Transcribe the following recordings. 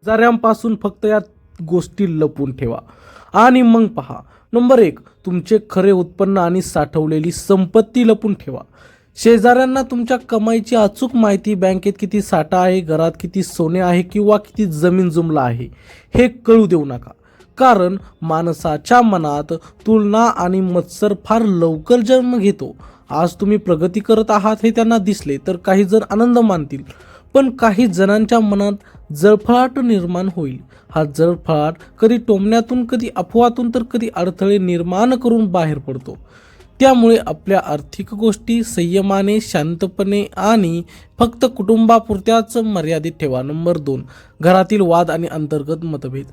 शेजाऱ्यांपासून फक्त या गोष्टी लपवून ठेवा आणि मग पहा. नंबर 1, तुमचे खरे उत्पन्न आणि साठवलेली संपत्ती लपून ठेवा. शेजाऱ्यांना तुमच्या कमाईची अचूक माहिती, बँकेत किती साठा आहे, घरात किती सोने आहे किंवा किती जमीन जुमला आहे हे कळू देऊ नका. कारण माणसाच्या मनात तुलना आणि मत्सर फार लवकर जन्म घेतो. आज तुम्ही प्रगती करत आहात हे त्यांना दिसले तर काही जण आनंद मानतील, पण काही जणांच्या मनात जळफळाट निर्माण होईल. हा जळफळाट कधी टोमण्यातून, कधी अफवातून, तर कधी अडथळे निर्माण करून बाहेर पडतो. त्यामुळे आपल्या आर्थिक गोष्टी संयमाने, शांतपणे आणि फक्त कुटुंबापुरत्याच मर्यादित ठेवा. नंबर 2, घरातील वाद आणि अंतर्गत मतभेद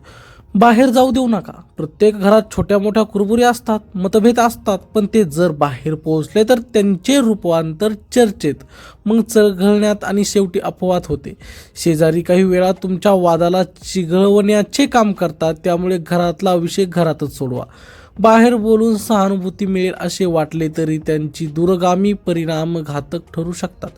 बाहेर जाऊ देऊ नका. प्रत्येक घरात छोट्या मोठ्या कुरबुरी असतात, मतभेद असतात, पण ते जर बाहेर पोहोचले तर त्यांचे रूपांतर चर्चेत, मग चळघळण्यात आणि शेवटी अपवाद होते. शेजारी काही वेळा तुमच्या वादाला चिघळवण्याचे काम करतात, त्यामुळे घरातला विषय घरातच सोडवा. बाहेर बोलून सहानुभूती मिळेल असे वाटले तरी त्यांची दूरगामी परिणाम घातक ठरू शकतात.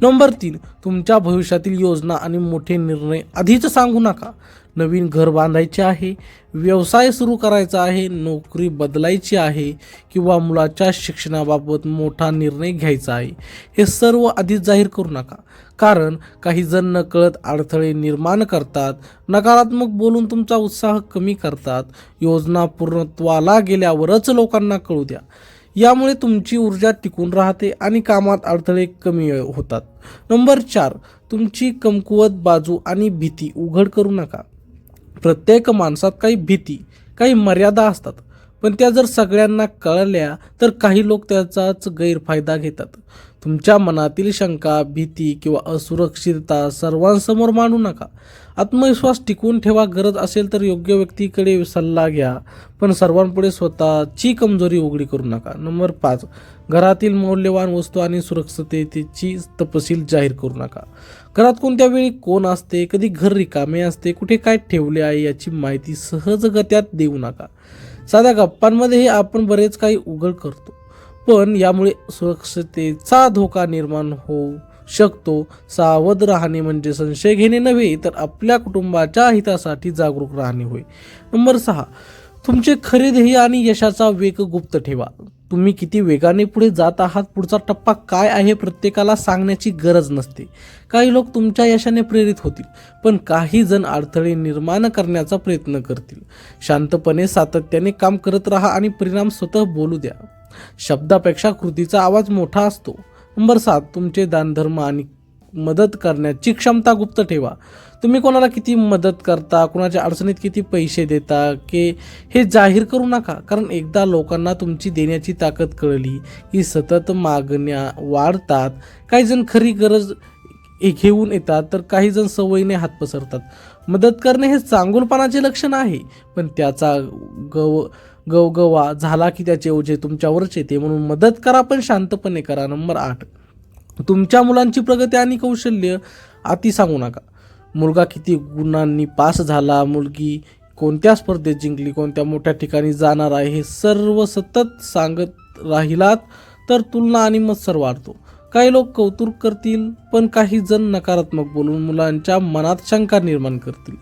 नंबर 3, तुमच्या भविष्यातील योजना आणि मोठे निर्णय आधीच सांगू नका. नवीन घर बांधायचे आहे, व्यवसाय सुरू करायचा आहे, नोकरी बदलायची आहे किंवा मुलाच्या शिक्षणाबाबत मोठा निर्णय घ्यायचा आहे, हे सर्व आधीच जाहीर करू नका. कारण काही जण नकळत अडथळे निर्माण करतात, नकारात्मक बोलून तुमचा उत्साह कमी करतात. योजना पूर्णत्वाला गेल्यावरच लोकांना कळू द्या. यामुळे तुमची ऊर्जा टिकून राहते आणि कामात अडथळे कमी होतात. नंबर 4, तुमची कमकुवत बाजू आणि भीती उघड करू नका. प्रत्येक माणसात काही भीती, काही मर्यादा असतात, पण त्या जर सगळ्यांना कळल्या तर काही लोक त्याचाच गैरफायदा घेतात. तुमच्या मनातील शंका, भीती किंवा असुरक्षितता सर्वांसमोर मांडू नका. आत्मविश्वास टिकवून ठेवा. गरज असेल तर योग्य व्यक्तीकडे सल्ला घ्या, पण सर्वांपुढे स्वतःची कमजोरी उघडी करू नका. नंबर 5, घरातील मौल्यवान वस्तू आणि सुरक्षिततेची तपशील जाहीर करू नका. घरात कोणत्या वेळी कोण असते, कधी घर रिकामे असते, कुठे काय ठेवले आहे याची माहिती सहजगत्यात देऊ नका. साध्या गप्पांमध्येही आपण बरेच काही उघड करतो, पण यामुळे सुरक्षिततेचा धोका निर्माण होऊ शकतो. सावध राहणे म्हणजे संशय घेणे नव्हे, तर आपल्या कुटुंबाच्या हितासाठी जागरूक राहणे होय. नंबर 6, तुमचे खरे ध्येय आणि यशाचा वेग गुप्त ठेवा. तुम्ही किती वेगाने पुढे जात आहात, पुढचा टप्पा काय आहे, प्रत्येकाला सांगण्याची गरज नसते. काही लोक तुमच्या यशाने प्रेरित होतील, पण काही जण अडथळे निर्माण करण्याचा प्रयत्न करतील. शांतपणे, सातत्याने काम करत राहा आणि परिणाम स्वतः बोलू द्या. शब्दापेक्षा कृतीचा आवाज मोठा असतो. नंबर 7, तुमचे दानधर्म आणि मदत करण्याची क्षमता गुप्त ठेवा. तुम्ही कोणाला किती मदत करता, कोणाच्या अडचणीत किती पैसे देता हे जाहीर करू नका. कारण एकदा लोकांना तुमची देण्याची ताकद कळली की सतत मागण्या वाढतात. काही जण खरी गरज घेऊन येतात, तर काही जण सवयीने हात पसरतात. मदत करणे हे चांगुलपणाचे लक्षण आहे, पण त्याचा गवगवा झाला की त्याचे ओझे तुमच्यावरच येते. म्हणून मदत करा, पण शांतपणे करा. नंबर 8, तुमच्या मुलांची प्रगती आणि कौशल्य अति सांगू नका. मुलगा किती गुणांनी पास झाला, मुलगी कोणत्या स्पर्धेत जिंकली, कोणत्या मोठ्या ठिकाणी जाणार आहे, हे सर्व सतत सांगत राहिलात तर तुलना आणि मत्सर वाढतो. काही लोक कौतुक करतील, पण काही जण नकारात्मक बोलून मुलांच्या मनात शंका निर्माण करतील.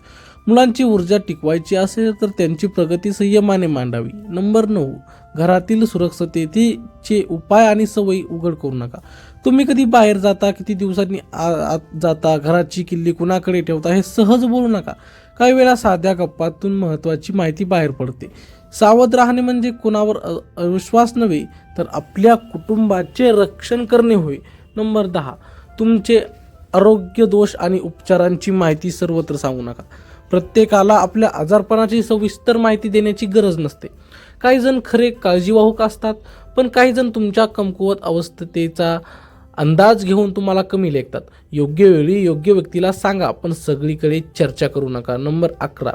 मुलांची ऊर्जा टिकवायची असेल तर त्यांची प्रगती संयमाने मांडावी. नंबर 9, घरातील सुरक्षिततेचे उपाय आणि सवयी उघड करू नका. तुम्ही कधी बाहेर जाता, किती दिवसांनी आत जाता, घराची किल्ली कुणाकडे ठेवता हे सहज बोलू नका. काही वेळा साध्या गप्पातून महत्त्वाची माहिती बाहेर पडते. सावध राहणे म्हणजे कुणावर अविश्वास नव्हे, तर आपल्या कुटुंबाचे रक्षण करणे होय. नंबर 10, तुमचे आरोग्य दोष आणि उपचारांची माहिती सर्वत्र सांगू नका. प्रत्येकाला आपल्या आजारपणाची सविस्तर माहिती देण्याची गरज नसते. काही जण खरे काळजीवाहक असतात, पण काही जण तुमच्या कमकुवत अवस्थेचा अंदाज घेऊन तुम्हाला कमी लेखतात. योग्य वेळी योग्य व्यक्तीला सांगा, पण सगळीकडे चर्चा करू नका. नंबर 11,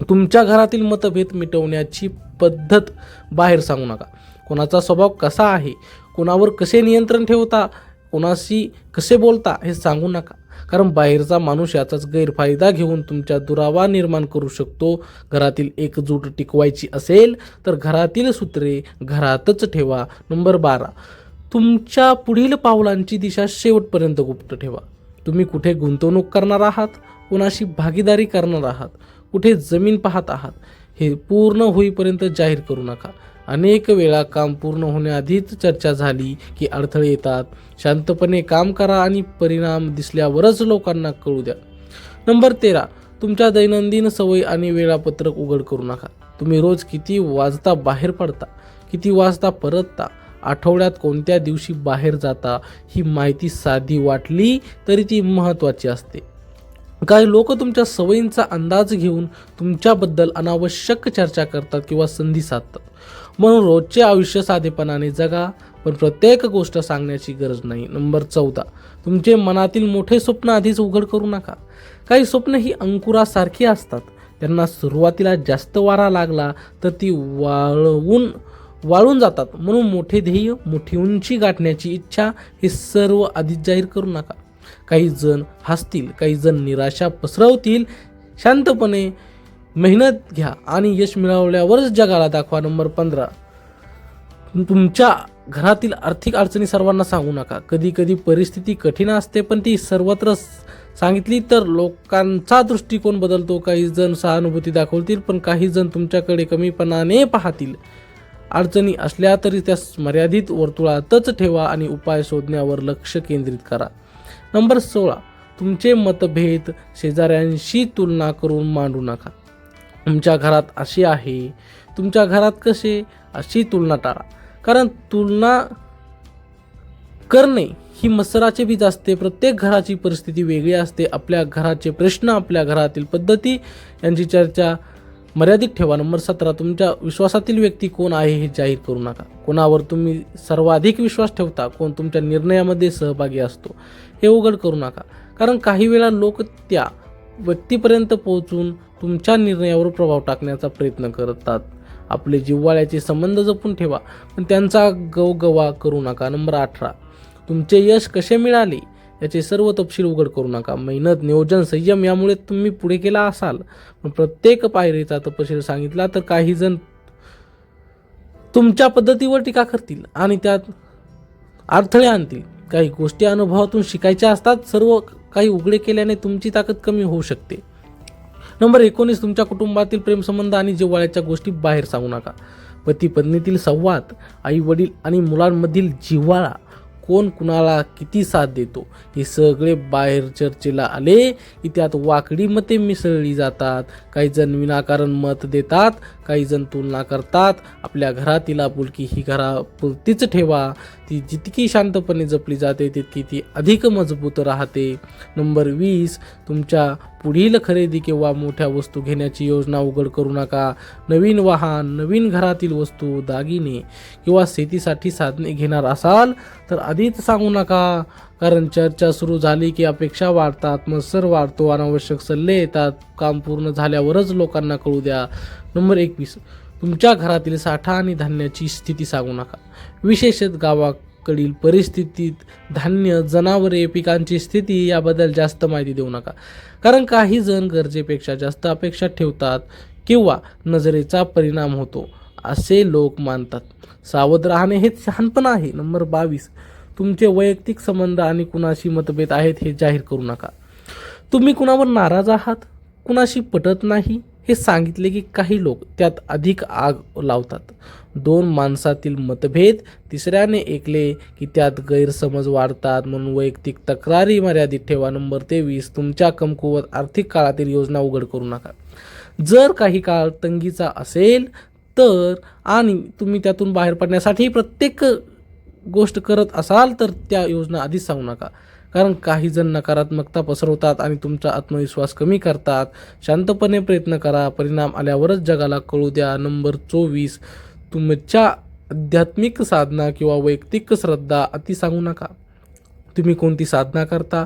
तुमच्या घरातील मतभेद मिटवण्याची पद्धत बाहेर सांगू नका. कोणाचा स्वभाव कसा आहे, कोणावर कसे नियंत्रण ठेवता, कोणाशी कसे बोलता हे सांगू नका. कारण बाहेरचा माणूस याचाच गैरफायदा घेऊन तुमच्या दुरावा निर्माण करू शकतो. घरातील एकजूट टिकवायची असेल तर घरातील सूत्रे घरातच ठेवा. नंबर 12, तुमच्या पुढील पावलांची दिशा शेवटपर्यंत गुप्त ठेवा. तुम्ही कुठे गुंतवणूक करणार आहात, कोणाशी भागीदारी करणार आहात, कुठे जमीन पाहत आहात, हे पूर्ण होईपर्यंत जाहीर करू नका. अनेक वेळा काम पूर्ण होण्याआधीच चर्चा झाली की अडथळे येतात. शांतपणे काम करा आणि परिणाम दिसल्यावरच लोकांना कळू द्या. नंबर 13, तुमच्या दैनंदिन सवयी आणि वेळापत्रक उघड करू नका. तुम्ही रोज किती वाजता बाहेर पडता, किती वाजता परतता, आठवड्यात कोणत्या दिवशी बाहेर जाता, ही माहिती साधी वाटली तरी ती महत्त्वाची असते. काही लोक तुमच्या सवयींचा अंदाज घेऊन तुमच्याबद्दल अनावश्यक चर्चा करतात किंवा संधी साधतात. म्हणून रोजचे आयुष्य साधेपणाने जगा, पण प्रत्येक गोष्ट सांगण्याची गरज नाही. नंबर 14, तुमचे मनातील मोठे स्वप्न आधीच उघड करू नका. काही स्वप्न ही अंकुरासारखी असतात. त्यांना सुरुवातीला जास्त वारा लागला तर ती वाळून जातात. म्हणून मोठे ध्येय, मोठी उंची गाठण्याची इच्छा हे सर्व आधीच जाहीर करू नका. काही जण हसतील, काही जण निराशा पसरवतील. शांतपणे मेहनत घ्या आणि यश मिळवल्यावरच जगाला दाखवा. नंबर 15, तुमच्या घरातील आर्थिक अडचणी सर्वांना सांगू नका. कधी कधी परिस्थिती कठीण असते, पण ती सर्वत्र सांगितली तर लोकांचा दृष्टिकोन बदलतो. काही जण सहानुभूती दाखवतील, पण काही जण तुमच्याकडे कमीपणाने पाहतील. अडचणी असल्या तरी त्या मर्यादित वर्तुळातच ठेवा आणि उपाय शोधण्यावर लक्ष केंद्रित करा. नंबर 16, तुमचे मतभेद शेजाऱ्यांशी तुलना करून मांडू नका. तुमच्या घरात असे आहे, तुमच्या घरात कसे, अशी तुलना टाळा. कारण तुलना करणे ही मत्सराचे बीज असते. प्रत्येक घराची परिस्थिती वेगळी असते. आपल्या घराचे प्रश्न, आपल्या घरातील पद्धती यांची चर्चा मर्यादित ठेवा. नंबर 17, तुमच्या विश्वासातील व्यक्ती कोण आहे हे जाहीर करू नका. कोणावर तुम्ही सर्वाधिक विश्वास ठेवता, कोण तुमच्या निर्णयामध्ये सहभागी असतो, हे उघड करू नका. कारण काही वेळा लोक त्या व्यक्तीपर्यंत पोहोचून तुमच्या निर्णयावर प्रभाव टाकण्याचा प्रयत्न करतात. आपले जिव्हाळ्याचे संबंध जपून ठेवा, पण त्यांचा गवगवा करू नका. नंबर 18, तुमचे यश कसे मिळाले याचे सर्व तपशील उघड करू नका. मेहनत, नियोजन, संयम यामुळे तुम्ही पुढे गेला असाल, पण प्रत्येक पायरीचा तपशील सांगितला तर काही जण तुमच्या पद्धतीवर टीका करतील आणि त्यात अडथळे आणतील. काही गोष्टी अनुभवातून शिकायच्या असतात. सर्व काही उघडे केल्याने तुमची ताकद कमी होऊ शकते. नंबर 19, तुमच्या कुटुंबातील प्रेमसंबंध आणि जिव्हाळ्याच्या गोष्टी बाहेर सांगू नका. पती पत्नीतील संवाद, आई वडील आणि मुलांमधील जिव्हाळा, कोण कुणाला किती साथ देतो, हे सगळे बाहेर चर्चेला आले की त्यात वाकडी मते मिसळली जातात. काही जण विनाकारण मत देतात, काही जण तुलना करतात. आपल्या घरातील आपुलकी ही घरापुरतीच ठेवा. ती जितकी शांतपणे जपली जाते तितकी ती अधिक मजबूत राहते. नंबर 20, तुमच्या पुढील खरेदी किंवा मोठ्या वस्तू घेण्याची योजना उघड करू नका. नवीन वाहन, नवीन घरातील वस्तू, दागिने किंवा शेतीसाठी साधने घेणार असाल तर आधीच सांगू नका. कारण चर्चा सुरू झाली की अपेक्षा वाढतात, मत्सर वाढतो, अनावश्यक सल्ले येतात. काम पूर्ण झाल्यावरच लोकांना कळू द्या. नंबर 21, तुमच्या घरातील साठा आणि धान्याची स्थिती सांगू नका. विशेषतः गावाकडील परिस्थितीत धान्य, जनावरे, पिकांची स्थिती याबद्दल जास्त माहिती देऊ नका. कारण काही जण गरजेपेक्षा जास्त अपेक्षा ठेवतात किंवा नजरेचा परिणाम होतो असे लोक मानतात. सावध राहणे हे शहाणपण आहे. नंबर 22, तुमचे वैयक्तिक संबंध आणि कुणाशी मतभेद आहेत हे जाहीर करू नका. तुम्ही कुणावर नाराज आहात, कुणाशी पटत नाही हे सांगितले की काही लोक त्यात अधिक आग लावतात. 2 माणसातील मतभेद तिसऱ्याने ऐकले की त्यात गैरसमज वाढतात. म्हणून वैयक्तिक तक्रारी मर्यादित ठेवा. नंबर 23, तुमच्या कमकुवत आर्थिक काळातील योजना उघड करू नका. जर काही काळ तंगीचा असेल तर आणि तुम्ही त्यातून बाहेर पडण्यासाठी प्रत्येक गोष्ट करत असाल तर त्या योजना आधीच सांगू नका. कारण काही जण नकारात्मकता पसरवतात आणि तुमचा आत्मविश्वास कमी करतात. शांतपणे प्रयत्न करा, परिणाम आल्यावरच जगाला कळू द्या. नंबर 24, तुमच्या आध्यात्मिक साधना किंवा वैयक्तिक श्रद्धा अति सांगू नका. तुम्ही कोणती साधना करता,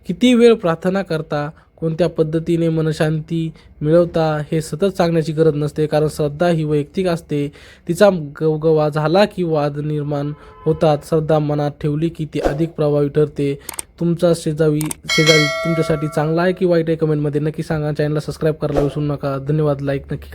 किती वेळ प्रार्थना करता, कोणत्या पद्धतीने मनशांती मिळवता हे सतत सांगण्याची गरज नसते. कारण श्रद्धा ही वैयक्तिक असते. तिचा गवगवा झाला की वाद निर्माण होतात. श्रद्धा मनात ठेवली की ती अधिक प्रभावी ठरते. तुमचा शेजारी तुमच्यासाठी चांगला आहे की वाईट आहे कमेंटमध्ये नक्की सांगा. चॅनलला सबस्क्राईब करायला विसरू नका. धन्यवाद. लाईक नक्की करा.